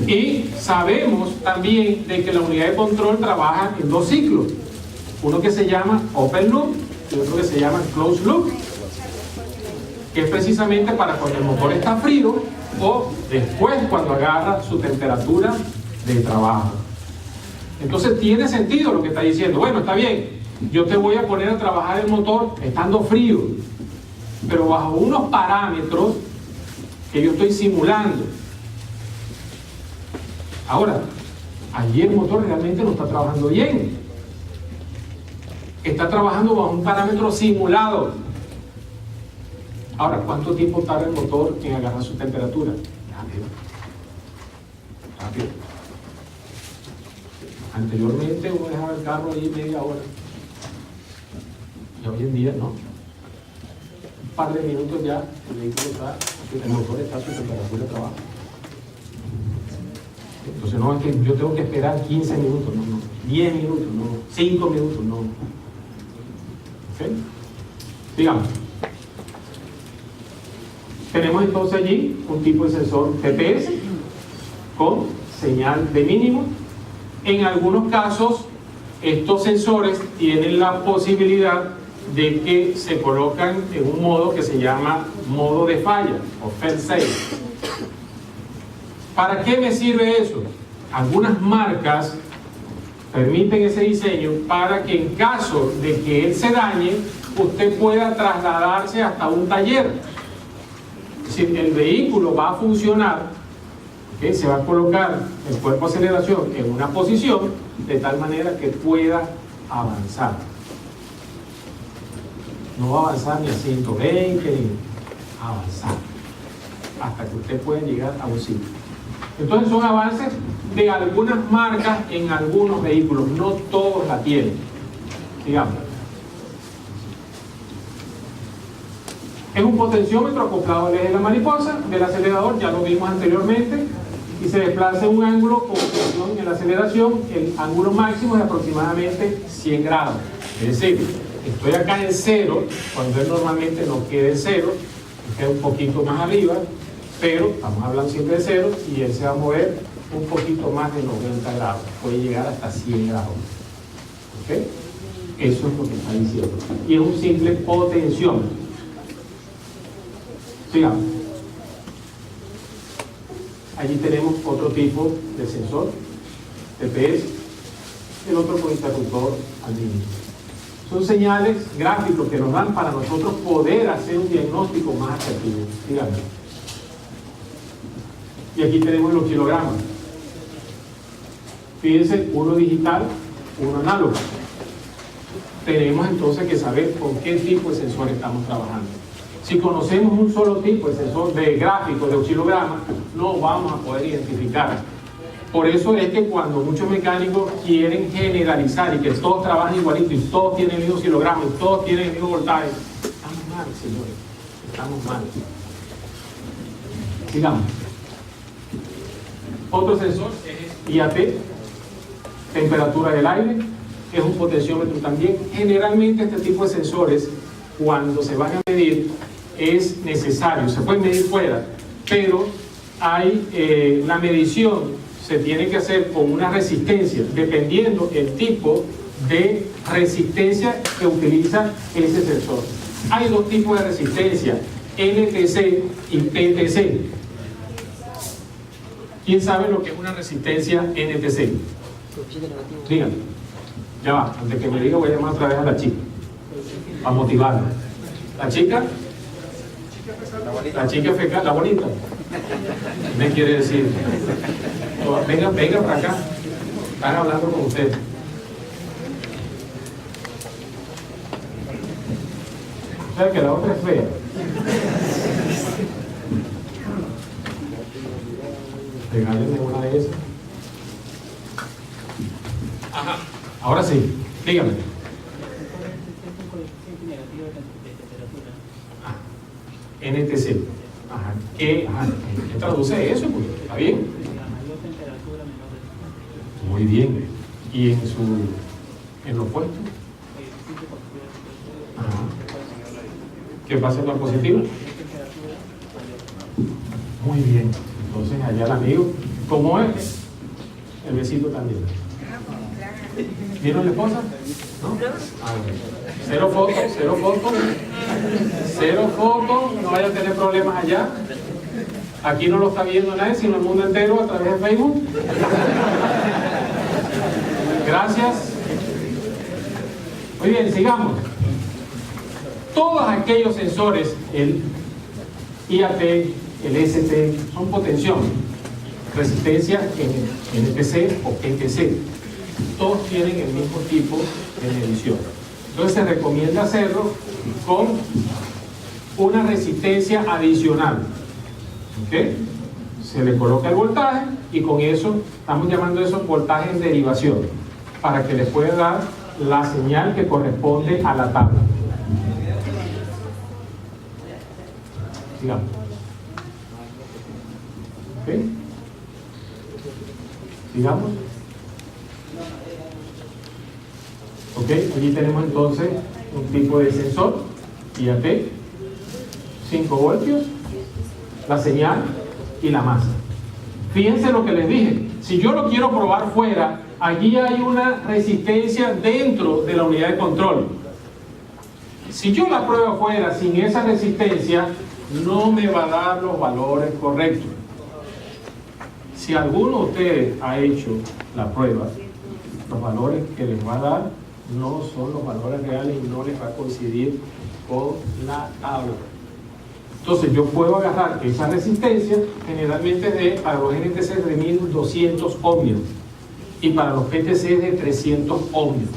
Y sabemos también de que la unidad de control trabaja en dos ciclos. Uno que se llama open loop y otro que se llama closed loop, que es precisamente para cuando el motor está frío o después cuando agarra su temperatura de trabajo. Entonces tiene sentido lo que está diciendo. Bueno, está bien, yo te voy a poner a trabajar el motor estando frío, pero bajo unos parámetros que yo estoy simulando. Ahora, allí el motor realmente no está trabajando bien. Está trabajando bajo un parámetro simulado. Ahora, ¿cuánto tiempo tarda el motor en agarrar su temperatura? Rápido. Rápido. Anteriormente uno dejaba el carro ahí media hora. Y hoy en día no. Un par de minutos ya el vehículo está, el motor está a su temperatura de trabajo. Entonces no es que yo tengo que esperar 15 minutos, no, 10 minutos, no, 5 minutos, no. ¿Ok? Digamos. Tenemos entonces allí un tipo de sensor GPS con señal de mínimo. En algunos casos, estos sensores tienen la posibilidad de que se colocan en un modo que se llama modo de falla o fail-safe. ¿Para qué me sirve eso? Algunas marcas permiten ese diseño para que en caso de que él se dañe, usted pueda trasladarse hasta un taller. Si el vehículo va a funcionar, ¿okay? Se va a colocar el cuerpo de aceleración en una posición de tal manera que pueda avanzar. No va a avanzar ni a 120, ni avanzar hasta que usted pueda llegar a un sitio. Entonces son avances de algunas marcas en algunos vehículos, no todos la tienen, digamos. Es un potenciómetro acoplado al eje de la mariposa del acelerador, ya lo vimos anteriormente, y se desplaza en un ángulo con presión en la aceleración. El ángulo máximo es de aproximadamente 100 grados. Es decir, estoy acá en cero, cuando él normalmente no queda en cero, queda un poquito más arriba, pero estamos hablando siempre de cero, y él se va a mover un poquito más de 90 grados, puede llegar hasta 100 grados. ¿Ok? Eso es lo que está diciendo. Y es un simple potenciómetro. Sigamos. Allí tenemos otro tipo de sensor, GPS, el otro con interruptor al mínimo. Son señales gráficos que nos dan para nosotros poder hacer un diagnóstico más asertivo. Díganme. Y aquí tenemos los kilogramas. Fíjense, uno digital, uno análogo. Tenemos entonces que saber con qué tipo de sensor estamos trabajando. Si conocemos un solo tipo de sensor de gráfico, de oscilograma, no vamos a poder identificar. Por eso es que cuando muchos mecánicos quieren generalizar y que todos trabajan igualito y todos tienen el mismo oscilograma y todos tienen el mismo voltaje, estamos mal, señores. Estamos mal. Sigamos. Otro sensor es IAT, temperatura del aire, es un potenciómetro también. Generalmente este tipo de sensores, cuando se van a medir, es necesario, se pueden medir fuera, pero hay la medición se tiene que hacer con una resistencia, dependiendo el tipo de resistencia que utiliza ese sensor. Hay dos tipos de resistencia, NTC y PTC. ¿Quién sabe lo que es una resistencia NTC? Díganme. Ya va, antes que me diga voy a llamar otra vez a la chica para motivarla. ¿La chica? La chica fecal, la bonita. ¿Qué me quiere decir? Venga para acá. Están hablando con usted. O sea que la otra es fea. Regálenme una de esas. Ajá. Ahora sí, dígame. NTC. Ajá. ¿Qué traduce eso? Pues, ¿está bien? Muy bien. ¿Y en lo opuesto? Ajá. ¿Qué pasa en la positiva? Muy bien. Entonces allá el amigo, ¿cómo es? El besito también. ¿Vieron la esposa? ¿No? Ah, bueno. Cero fotos, cero fotos. Cero fotos, no vaya a tener problemas allá. Aquí no lo está viendo nadie, sino el mundo entero a través de Facebook. Gracias. Muy bien, sigamos. Todos aquellos sensores, el IAT, el ST, son potención, resistencia NTC o NTC. Todos tienen el mismo tipo de medición. Entonces se recomienda hacerlo con una resistencia adicional. ¿Ok? Se le coloca el voltaje y con eso, estamos llamando eso voltaje en derivación, para que le pueda dar la señal que corresponde a la tabla. Sigamos. ¿Ok? Sigamos. Ok, allí tenemos entonces un tipo de sensor, IAT, 5 voltios, la señal y la masa. Fíjense lo que les dije, si yo lo quiero probar fuera, allí hay una resistencia dentro de la unidad de control. Si yo la pruebo afuera sin esa resistencia, no me va a dar los valores correctos. Si alguno de ustedes ha hecho la prueba, los valores que les va a dar no son los valores reales y no les va a coincidir con la tabla. Entonces yo puedo agarrar esa resistencia, generalmente para los NTC de 1200 ohmios y para los PTC de 300 ohmios,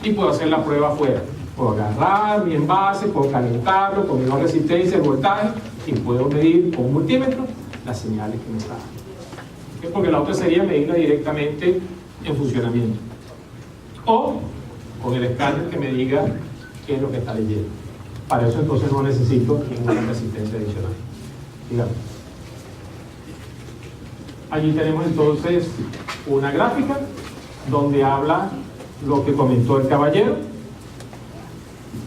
y puedo hacer la prueba afuera. Puedo agarrar mi envase, puedo calentarlo con menor resistencia, el voltaje, y puedo medir con un multímetro las señales que me está dando. ¿Okay? Porque la otra sería medirla directamente en funcionamiento, o con el escáner que me diga qué es lo que está leyendo. Para eso entonces no necesito ninguna resistencia adicional. Digamos. Allí tenemos entonces una gráfica donde habla lo que comentó el caballero.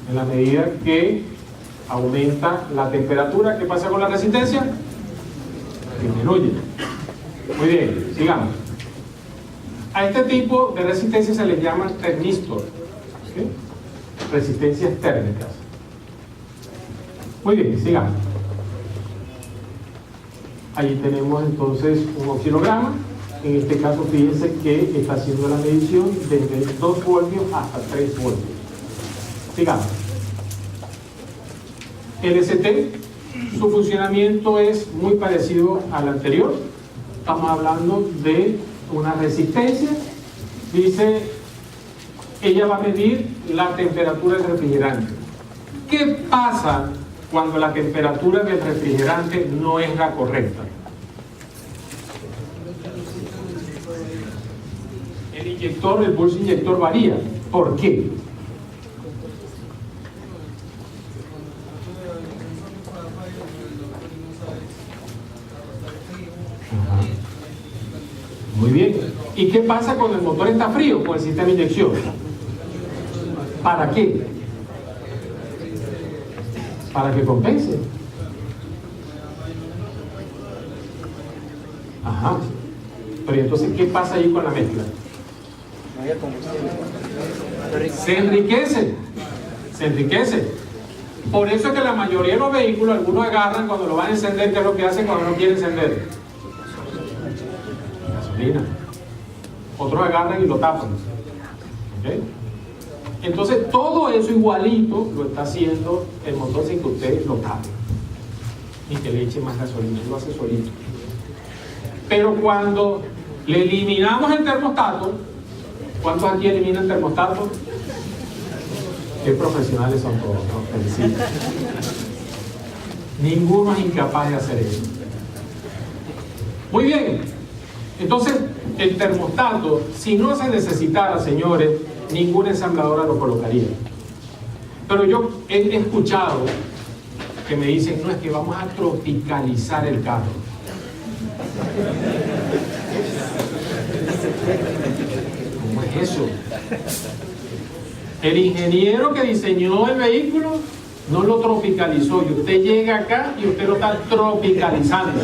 En la medida que aumenta la temperatura, ¿qué pasa con la resistencia? Disminuye. Muy bien, sigamos. A este tipo de resistencia se les llama termistor, ¿sí? Resistencias térmicas. Muy bien, sigamos. Allí tenemos entonces un oscilograma. En este caso, fíjense que está haciendo la medición desde 2 voltios hasta 3 voltios. Sigamos. El ST, su funcionamiento es muy parecido al anterior. Estamos hablando de una resistencia. Dice, ella va a medir la temperatura del refrigerante. ¿Qué pasa cuando la temperatura del refrigerante no es la correcta? El inyector, el pulso inyector varía. ¿Por qué? Muy bien. ¿Y qué pasa cuando el motor está frío con el sistema de inyección? ¿Para qué? Para que compense. Ajá. Pero entonces, ¿qué pasa ahí con la mezcla? Se enriquece. Se enriquece. Por eso es que la mayoría de los vehículos, algunos agarran cuando lo van a encender, ¿qué es lo que hacen cuando no quieren encender? Gasolina. Otros agarran y lo tapan. ¿Okay? Entonces todo eso igualito lo está haciendo el motor sin que ustedes lo tapen ni que le echen más gasolina, lo hace solito. Pero cuando le eliminamos el termostato, ¿cuántos aquí eliminan el termostato? Qué profesionales son todos, ¿no? Felicito. Ninguno es incapaz de hacer eso. Muy bien. Entonces, el termostato, si no se necesitara, señores, ninguna ensambladora lo colocaría. Pero yo he escuchado que me dicen, no, es que vamos a tropicalizar el carro. ¿Cómo es eso? El ingeniero que diseñó el vehículo no lo tropicalizó, y usted llega acá y usted lo está tropicalizando.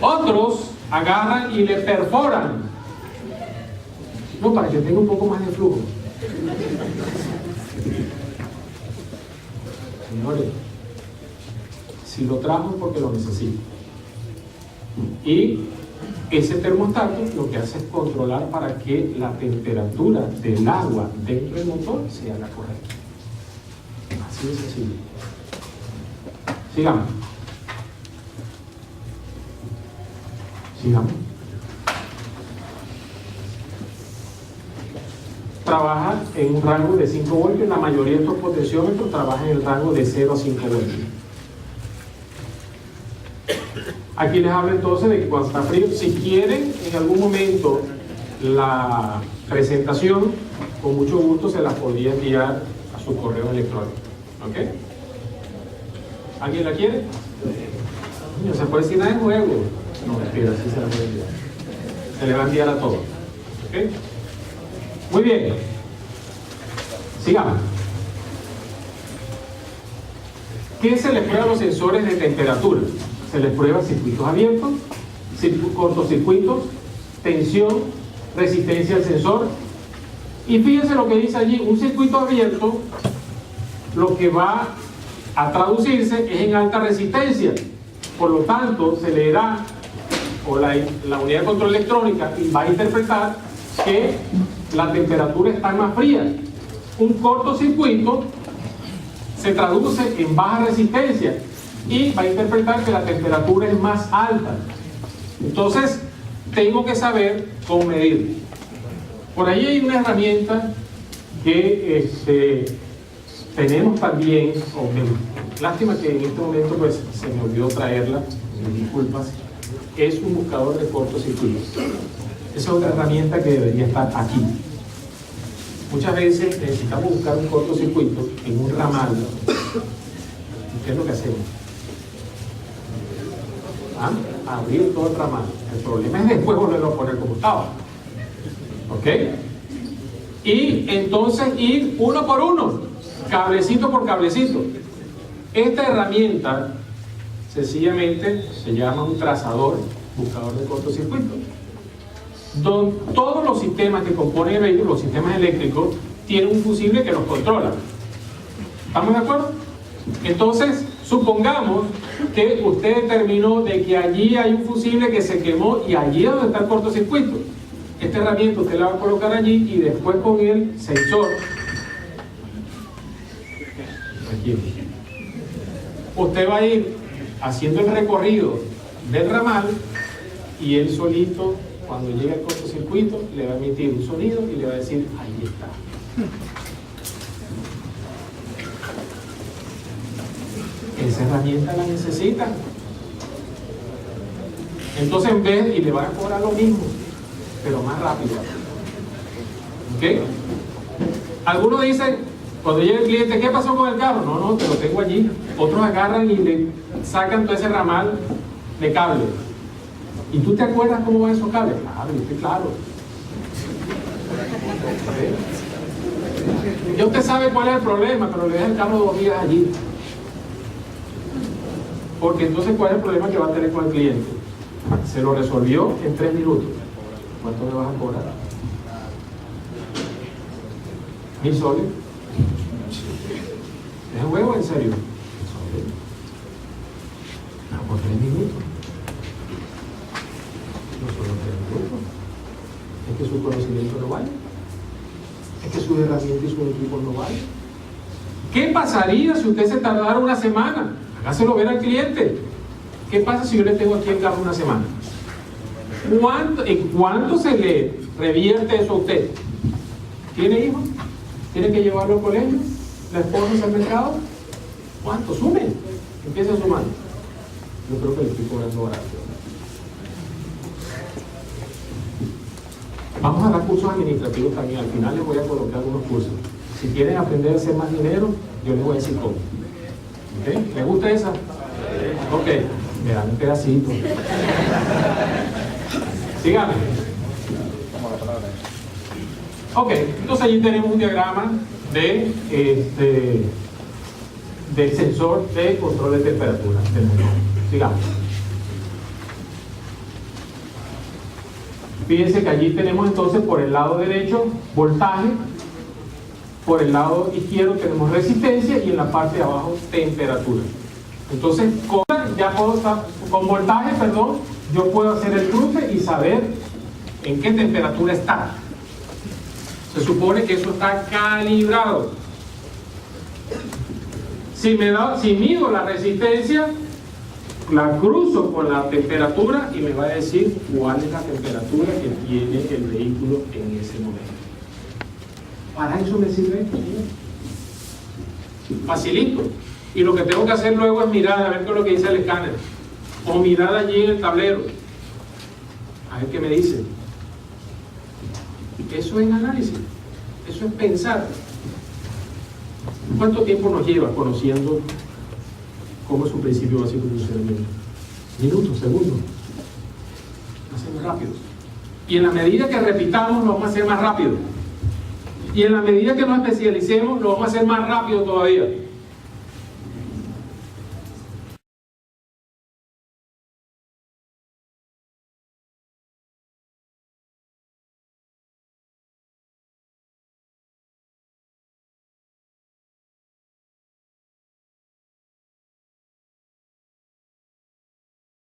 Otros agarran y le perforan, no, para que tenga un poco más de flujo. Señores, si lo trajo es porque lo necesito. Y ese termostato lo que hace es controlar para que la temperatura del agua dentro del motor sea la correcta. Así de sencillo. Sigamos. Sigamos. Trabaja en un rango de 5 voltios. La mayoría de estos potenciómetros trabajan en el rango de 0 a 5 voltios. Aquí les hablo entonces de que cuando está frío, si quieren en algún momento la presentación, con mucho gusto se las podría enviar a su correo electrónico. ¿Ok? ¿Alguien la quiere? No se puede decir nada en juego. No, espera, sí se la puede enviar. Se le va a enviar a todos. ¿Ok? Muy bien. Sigamos. ¿Qué se les prueba a los sensores de temperatura? Se les prueba circuitos abiertos, cortocircuitos, tensión, resistencia al sensor. Y fíjense lo que dice allí, un circuito abierto lo que va a traducirse es en alta resistencia. Por lo tanto, se le da, o la unidad de control electrónica va a interpretar que la temperatura está más fría. Un cortocircuito se traduce en baja resistencia y va a interpretar que la temperatura es más alta. Entonces, tengo que saber cómo medir. Por ahí hay una herramienta que tenemos también, lástima que en este momento pues se me olvidó traerla, disculpas, es un buscador de cortocircuitos. Esa es otra herramienta que debería estar aquí. Muchas veces necesitamos buscar un cortocircuito en un ramal. ¿Qué es lo que hacemos? Abrir todo el ramal. El problema es después volverlo a poner como estaba. ¿Ok? Y entonces ir uno por uno, cablecito por cablecito. Esta herramienta sencillamente se llama un trazador, buscador de cortocircuitos. Todos los sistemas que componen el vehículo, los sistemas eléctricos, tienen un fusible que los controla. ¿Estamos de acuerdo? Entonces, supongamos que usted determinó de que allí hay un fusible que se quemó y allí es donde está el cortocircuito. Esta herramienta usted la va a colocar allí y después con el sensor, aquí, usted va a ir haciendo el recorrido del ramal y él solito, cuando llegue al cortocircuito, le va a emitir un sonido y le va a decir, ahí está. Esa herramienta la necesitan. Entonces en vez, y le van a cobrar lo mismo, pero más rápido. ¿Ok? Algunos dicen, cuando llega el cliente, ¿qué pasó con el carro? No, te lo tengo allí. Otros agarran y le sacan todo ese ramal de cable. ¿Y tú te acuerdas cómo van esos cables? Claro, yo estoy claro. ¿Okay? Ya usted sabe cuál es el problema, pero le deja el carro 2 días allí. Porque entonces, ¿cuál es el problema que va a tener con el cliente? Se lo resolvió en 3 minutos. ¿Cuánto me vas a cobrar? ¿1.000 soles? ¿Es un huevo en serio? No, por 3 minutos. No solo 3 minutos. Es que su conocimiento no vale. Es que su herramienta y su equipo no vale. ¿Qué pasaría si usted se tardara una semana? Hágaselo ver al cliente. ¿Qué pasa si yo le tengo aquí el carro una semana? ¿En cuánto se le revierte eso a usted? ¿Tiene hijos? ¿Tiene que llevarlo al colegio? ¿La esposa al mercado? ¿Cuánto? Sume. Empieza a sumar. Yo creo que le estoy cobrando barato. Vamos a dar cursos administrativos también. Al final les voy a colocar unos cursos. Si quieren aprender a hacer más dinero, yo les voy a decir cómo. ¿Okay? ¿Les gusta esa? Ok, me dan un pedacito. Síganme. Ok, entonces allí tenemos un diagrama del sensor de control de temperatura del motor. Sigamos. Fíjense que allí tenemos entonces por el lado derecho voltaje, por el lado izquierdo tenemos resistencia y en la parte de abajo temperatura. Entonces con voltaje, yo puedo hacer el cruce y saber en qué temperatura está. Se supone que eso está calibrado. Si mido la resistencia, la cruzo con la temperatura y me va a decir cuál es la temperatura que tiene el vehículo en ese momento. Para eso me sirve esto. Facilito. Y lo que tengo que hacer luego es mirar a ver qué es lo que dice el escáner. O mirar allí en el tablero. A ver qué me dice. Eso es análisis. Eso es pensar. ¿Cuánto tiempo nos lleva conociendo cómo es un principio básico de funcionamiento? Minutos, segundos. Hacemos rápido. Y en la medida que repitamos, lo vamos a hacer más rápido. Y en la medida que nos especialicemos, lo vamos a hacer más rápido todavía.